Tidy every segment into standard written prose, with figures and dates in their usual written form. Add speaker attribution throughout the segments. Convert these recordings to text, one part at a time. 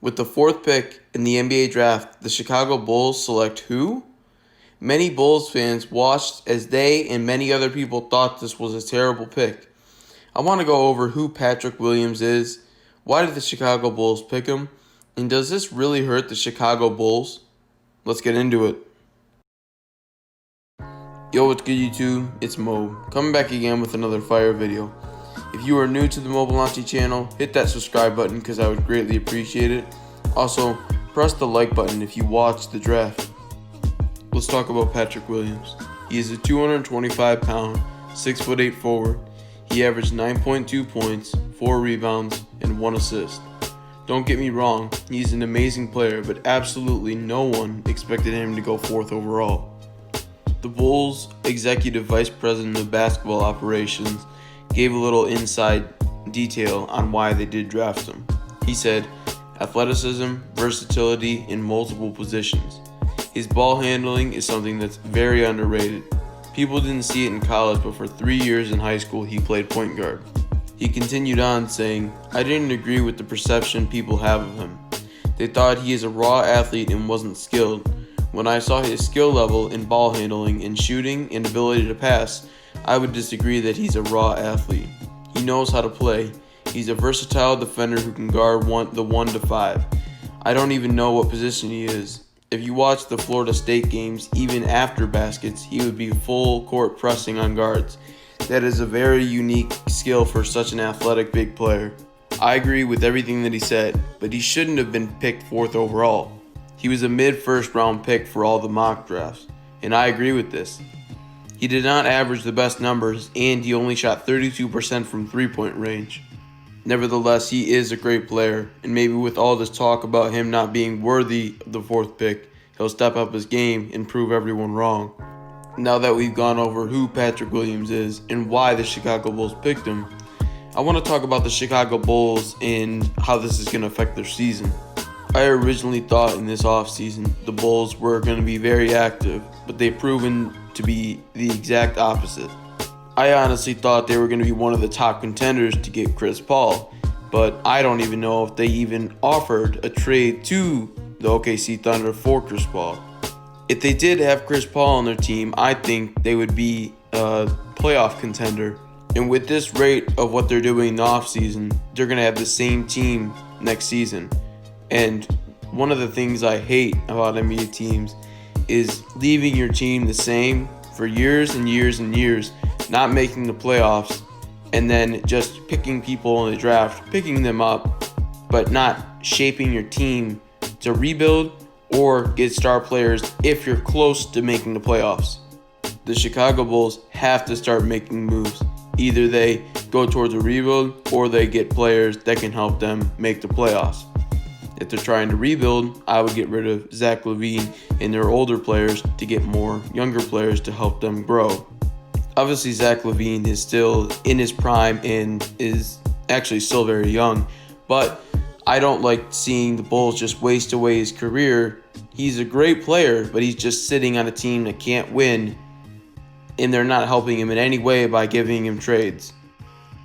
Speaker 1: With the fourth pick in the NBA draft, the Chicago Bulls select who? Many Bulls fans watched as they and many other people thought this was a terrible pick. I want to go over who Patrick Williams is, why did the Chicago Bulls pick him, and does this really hurt the Chicago Bulls? Let's get into it. Yo, what's good YouTube? It's Mo, coming back again with another fire video. If you are new to the Mobilanti channel, hit that subscribe button because I would greatly appreciate it. Also, press the like button if you watched the draft. Let's talk about Patrick Williams. He is a 225-pound, 6'8" forward. He averaged 9.2 points, 4 rebounds, and 1 assist. Don't get me wrong, he's an amazing player, but absolutely no one expected him to go 4th overall. The Bulls' executive vice president of basketball operations gave a little inside detail on why they did draft him. He said, athleticism, versatility in multiple positions. His ball handling is something that's very underrated. People didn't see it in college, but for 3 years in high school, he played point guard. He continued on saying, I didn't agree with the perception people have of him. They thought he is a raw athlete and wasn't skilled. When I saw his skill level in ball handling and shooting and ability to pass, I would disagree that he's a raw athlete. He knows how to play. He's a versatile defender who can guard the 1 to 5. I don't even know what position he is. If you watch the Florida State games, even after baskets, he would be full court pressing on guards. That is a very unique skill for such an athletic big player. I agree with everything that he said, but he shouldn't have been picked 4th overall. He was a mid-first round pick for all the mock drafts, and I agree with this. He did not average the best numbers, and he only shot 32% from three-point range. Nevertheless, he is a great player, and maybe with all this talk about him not being worthy of the 4th pick, he'll step up his game and prove everyone wrong. Now that we've gone over who Patrick Williams is and why the Chicago Bulls picked him, I want to talk about the Chicago Bulls and how this is going to affect their season. I originally thought in this offseason the Bulls were going to be very active, but they've proven to be the exact opposite. I honestly thought they were going to be one of the top contenders to get Chris Paul, but I don't even know if they even offered a trade to the OKC Thunder for Chris Paul. If they did have Chris Paul on their team, I think they would be a playoff contender. And with this rate of what they're doing in the offseason, they're going to have the same team next season. And one of the things I hate about NBA teams is leaving your team the same for years and years and years, not making the playoffs, and then just picking people in the draft, picking them up, but not shaping your team to rebuild or get star players if you're close to making the playoffs. The Chicago Bulls have to start making moves. Either they go towards a rebuild or they get players that can help them make the playoffs. If they're trying to rebuild, I would get rid of Zach LaVine and their older players to get more younger players to help them grow. Obviously, Zach LaVine is still in his prime and is actually still very young, but I don't like seeing the Bulls just waste away his career. He's a great player, but he's just sitting on a team that can't win, and they're not helping him in any way by giving him trades.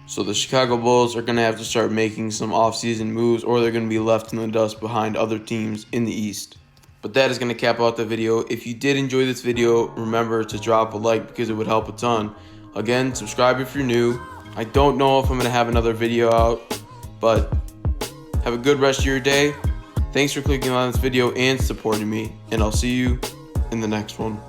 Speaker 1: So the Chicago Bulls are going to have to start making some offseason moves, or they're going to be left in the dust behind other teams in the East. But that is going to cap out the video. If you did enjoy this video, remember to drop a like because it would help a ton. Again, subscribe if you're new. I don't know if I'm going to have another video out, but have a good rest of your day. Thanks for clicking on this video and supporting me, and I'll see you in the next one.